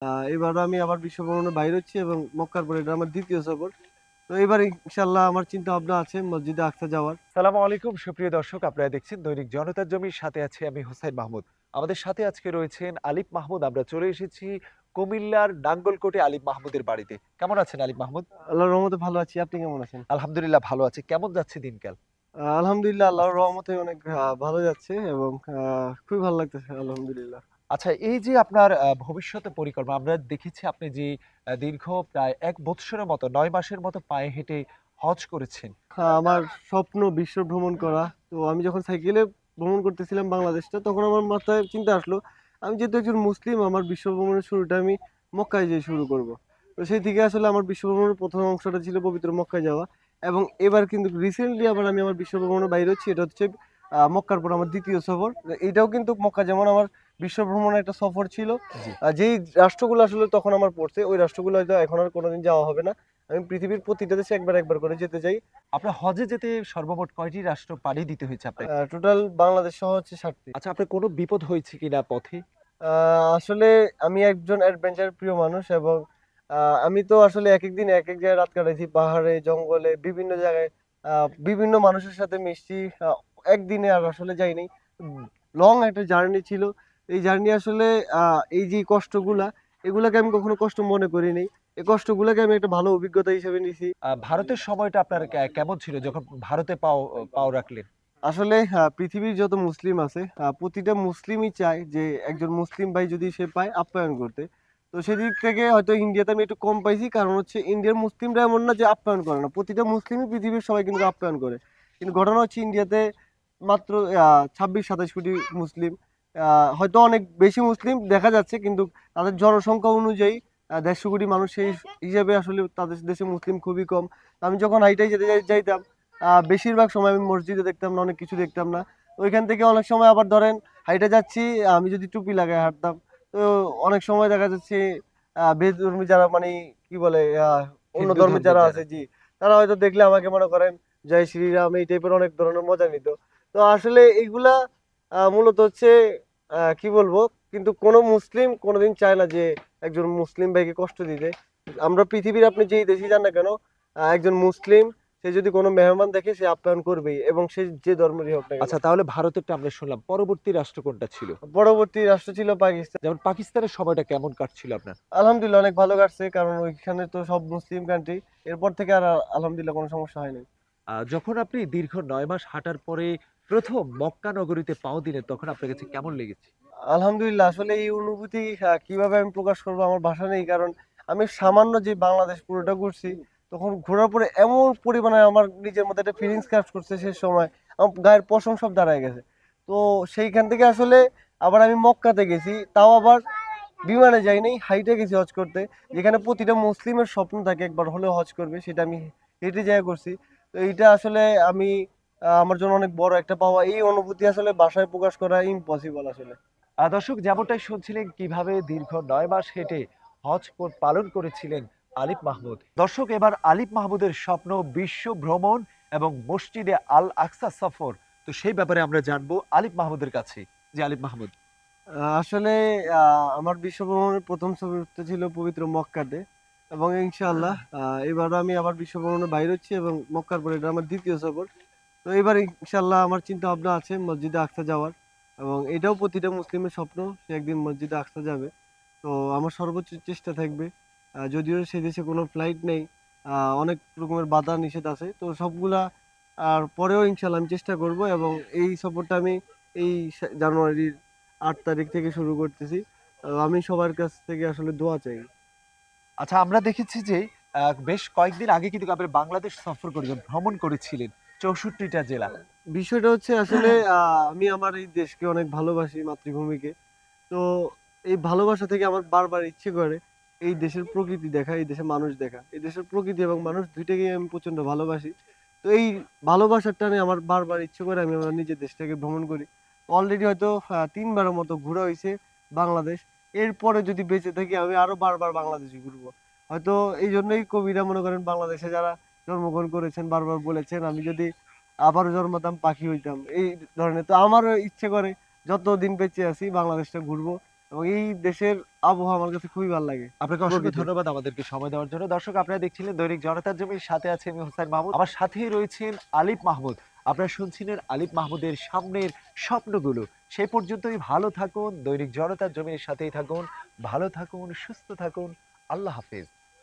এবারও আমি আবার বিশ্ব ভ্রমণে বাইর হচ্ছি এবং মক্কার পরে এটা আমার দ্বিতীয় সফর। তো এবার ইনশাআল্লাহ আমার চিন্তা ভাবনা আছে মসজিদে আকসা যাওয়ার। সালামু আলাইকুম সুপ্রিয় দর্শক, আপনারা দেখছেন দৈনিক জনতার জমির, সাথে আছে আমি হুসাইন মাহমুদ। আমাদের সাথে আজকে রয়েছেন আলিফ মাহমুদ। আমরা চলে এসেছি কুমিল্লার নাঙ্গলকোটে আলিফ মাহমুদের বাড়িতে। কেমন আছেন আলিফ মাহমুদ? আল্লাহর রহমতে ভালো আছি। আপনি কেমন আছেন? আলহামদুলিল্লাহ ভালো আছে। কেমন যাচ্ছে দিনকাল? আলহামদুলিল্লাহ আল্লাহর রহমতে অনেক ভালো যাচ্ছে এবং খুবই ভালো লাগতেছে আলহামদুলিল্লাহ। আচ্ছা, এই যে আপনার ভবিষ্যতে পরিকল্পনা, আমরা দেখেছি আপনি যে দীর্ঘ প্রায় ১ বৎসরের মতো ৯ মাসের মতো পায়ে হেঁটে হজ করেছেন। আমার স্বপ্ন বিশ্ব ভ্রমণ করা। তো আমি যখন সাইকেলে ভ্রমণ করতেছিলাম বাংলাদেশটা, তখন আমার মাথায় চিন্তা আসলো, আমি যেহেতু একজন মুসলিম, আমার বিশ্ব ভ্রমণের শুরুটা আমি মক্কায় যেয়ে শুরু করব। তো সেই থেকে আসলে আমার বিশ্ব ভ্রমণের প্রথম অংশটা ছিল পবিত্র মক্কায় যাওয়া। এবং এবার কিন্তু রিসেন্টলি আবার আমি আমার বিশ্ব ভ্রমণে বাইর হচ্ছি। এটা হচ্ছে মক্কার পর আমার দ্বিতীয় সফর। এইটাও কিন্তু মক্কা যেমন আমার বিশ্ব ভ্রমণের একটা সফর ছিল। জি। যেই রাষ্ট্রগুলো আসলে তখন আমার পড়ছে, ওই রাষ্ট্রগুলো হয়তো এখন আর কোনোদিন যাওয়া হবে না। আমি পৃথিবীর প্রতিটা দেশে একবার একবার করে যেতে চাই। আপনার হজে যেতে সর্বমোট কয়টি রাষ্ট্র পাড়ি দিতে হয়েছে আপনাকে? টোটাল বাংলাদেশ সহ হচ্ছে ৭টি। আচ্ছা, আপনার কোনো বিপদ হয়েছে কিনা পথে? আসলে আমি একজন অ্যাডভেঞ্চার প্রিয় মানুষ এবং আমি তো আসলে একেক দিন একেক জায়গায় রাত কাটাইছি। পাহাড়ে, জঙ্গলে, বিভিন্ন জায়গায় বিভিন্ন মানুষের সাথে মিশছি। আ একদিনে আর আসলে যাইনি। লং একটা জার্নি ছিল। এই জার্নি আসলে আ এই যে কষ্টগুলা, এগুলাকে আমি কখনো কষ্ট মনে করি নাই। এই কষ্টগুলাকে আমি একটা ভালো অভিজ্ঞতা হিসেবে নিছি। ভারতের সময়টা আপনার কেমন ছিল যখন ভারতে পাও রাখলেন? আসলে পৃথিবীর যত মুসলিম আছে, প্রতিটা মুসলিমই চায় যে একজন মুসলিম ভাই যদি সে পায় আপ্যায়ন করতে। তো সেদিক থেকে হয়তো ইন্ডিয়াতে আমি একটু কম পাইছি। কারণ হচ্ছে ইন্ডিয়ার মুসলিমরা এমন না যে আপ্যায়ন করে না। প্রতিটা মুসলিমই পৃথিবীর সবাই কিন্তু আপ্যায়ন করে। কিন্তু ঘটনা হচ্ছে ইন্ডিয়াতে মাত্র ২৬-২৭ কোটি মুসলিম। হয়তো অনেক বেশি মুসলিম দেখা যাচ্ছে, কিন্তু তাদের জনসংখ্যা অনুযায়ী ১৫০ কোটি মানুষ, সেই হিসেবে আসলে তাদের দেশে মুসলিম খুবই কম। তো আমি যখন হাইটাই যেতে যাইতাম, বেশিরভাগ সময় আমি মসজিদে দেখতাম না, অনেক কিছু দেখতাম না। ওইখান থেকে অনেক সময় আবার ধরেন হাইটে যাচ্ছি, আমি যদি টুপি লাগায় হাঁটতাম, তো অনেক সময় দেখা যাচ্ছে বেধর্মী যারা মানে কি বলে অন্য হিন্দু ধর্মের ধর্মের যারা যারা। আছে, জি, তারা হয়তো দেখলে আমাকে মনে করেন জয় শ্রীরাম এই টাইপের অনেক ধরনের মজা নিত। তো আসলে এইগুলা মূলত হচ্ছে কি বলবো, কিন্তু কোনো মুসলিম কোনোদিন চায় না যে একজন মুসলিম ভাইকে কষ্ট দিতে। আমরা পৃথিবীর আপনি যেই দেশে যান না কেন, একজন মুসলিম সে যদি কোনো মেহমান দেখে সে আপ্যায়ন করবেই, এবং সে যে ধর্মেরই হোক না কেন। আচ্ছা, তাহলে ভারতেরটা আমরা শুনলাম। পরবর্তী রাষ্ট্র কোনটা ছিল? পরবর্তী রাষ্ট্র ছিল পাকিস্তান। যেমন পাকিস্তানের সময়টা কেমন কাটছিল আপনার? আলহামদুলিল্লাহ অনেক ভালো কাটছে, কারণ ওইখানে তো সব মুসলিম কান্ট্রি। এরপর থেকে আর আলহামদুলিল্লাহ কোনো সমস্যা হয়নি। যখন আপনি দীর্ঘ ৯ মাস হাঁটার পরে ১ম মক্কা নগরীতে পাও দিলেন, তখন আপনার কাছে কেমন লেগেছে? আলহামদুলিল্লাহ আসলে এই অনুভূতি কিভাবে আমি প্রকাশ করবো, আমার ভাষা নেই। কারণ আমি সামান্য যে বাংলাদেশ পুরোটা ঘুরছি, তখন ঘোরার পরে এমন পরিমাণে আমার নিজের মধ্যে একটা ফিলিংস কাজ করছে, সে সময় আমার গায়ের পশম সব দাঁড়ায় গেছে। তো সেইখান থেকে আসলে আবার আমি মক্কাতে গেছি, তাও আবার বিমানে যাইনি, হাইটে গেছি হজ করতে। যেখানে প্রতিটা মুসলিমের স্বপ্ন থাকে একবার হলেও হজ করবে, সেটা আমি হেঁটে যাওয়া করছি। তো এইটা আসলে আমি আমার জন্য অনেক বড় একটা পাওয়া। এই অনুভূতি আসলে ভাষায় প্রকাশ করা ইম্পসিবল আসলে। দর্শক, যেমনটাই শুনছিলেন কিভাবে দীর্ঘ ৯ মাস হেঁটে পালন করেছিলেন আলিফ মাহমুদ। দর্শক, এবার আলিফ মাহমুদের স্বপ্ন বিশ্ব ভ্রমণ এবং মসজিদে আল আকসা সফর। তো সেই ব্যাপারে আমরা জানবো আলিফ মাহমুদের কাছে। যে আলিফ মাহমুদ। আসলে আমার বিশ্ব ভ্রমণের প্রথম সফরটা ছিল পবিত্র মক্কাতে, এবং ইনশাআল্লাহ এবারও আমি আবার বিশ্ব ভ্রমণে বাইর হচ্ছি এবং মক্কার পরে এটা আমার দ্বিতীয় সফর। তো এবার ইনশাআল্লাহ আমার চিন্তা ভাবনা আছে মসজিদে আকসা যাওয়ার, এবং এটাও প্রতিটা মুসলিমের স্বপ্ন, সে একদিন মসজিদে আকসা যাবে। তো আমার সর্বোচ্চ চেষ্টা থাকবে। যদিও সেই দেশে কোনো ফ্লাইট নেই, অনেক রকমের বাধা নিষেধ আছে, তো সবগুলা আর পরেও ইনশাআল্লাহ আমি চেষ্টা করব, এবং এই সফরটা আমি এই জানুয়ারির ৮ তারিখ থেকে শুরু করতেছি। আমি সবার কাছ থেকে আসলে দোয়া চাই। আচ্ছা, আমরা দেখেছি যে বেশ কয়েকদিন আগে কিন্তু আপনি বাংলাদেশ সফর করেছেন, ভ্রমণ করেছিলেন ৬৪টা জেলা। বিষয়টা হচ্ছে আসলে আমি আমার এই দেশকে অনেক ভালোবাসি, মাতৃভূমিকে। তো এই ভালোবাসা থেকে আমার বারবার ইচ্ছে করে এই দেশের প্রকৃতি দেখা, এই দেশের মানুষ দেখা। এই দেশের প্রকৃতি এবং মানুষ ২ টাকেই আমি প্রচন্ড ভালোবাসি। তো এই ভালোবাসার টানে আমার বারবার ইচ্ছে করে আমি আমার নিজের দেশটাকে ভ্রমণ করি। অলরেডি হয়তো ৩ বারের মতো ঘোরা হইছে বাংলাদেশ। এরপরে যদি বেঁচে থাকি আমি আরো বারবার বাংলাদেশে ঘুরবো। হয়তো এইজন্যই কবিরা মনে করেন বাংলাদেশে যারা জন্মগ্রহণ করেছেন বারবার বলেছেন, আমি যদি আবারও জন্মাতাম পাখি হইতাম। এই ধরনের। তো আমারও ইচ্ছে করে যতদিন বেঁচে আছি বাংলাদেশটা ঘুরবো। এবং এই দেশের আবহাওয়া আমার কাছে খুবই ভালো লাগে। আপনাকে অসংখ্য প্রকৃতি। ধন্যবাদ আমাদেরকে সময় দেওয়ার জন্য। দর্শক, আপনারা দেখছিলেন দৈনিক জনতার জমির, সাথে আছে আমি হোসাইন মাহমুদ। আমার সাথেই রয়েছেন আলিফ মাহমুদ। আপনারা শুনছিলেন আলিফ মাহমুদের সামনের স্বপ্নগুলো। সেই পর্যন্তই ভালো থাকুন, দৈনিক জনতার জমির সাথেই থাকুন, ভালো থাকুন, সুস্থ থাকুন। আল্লাহ হাফেজ।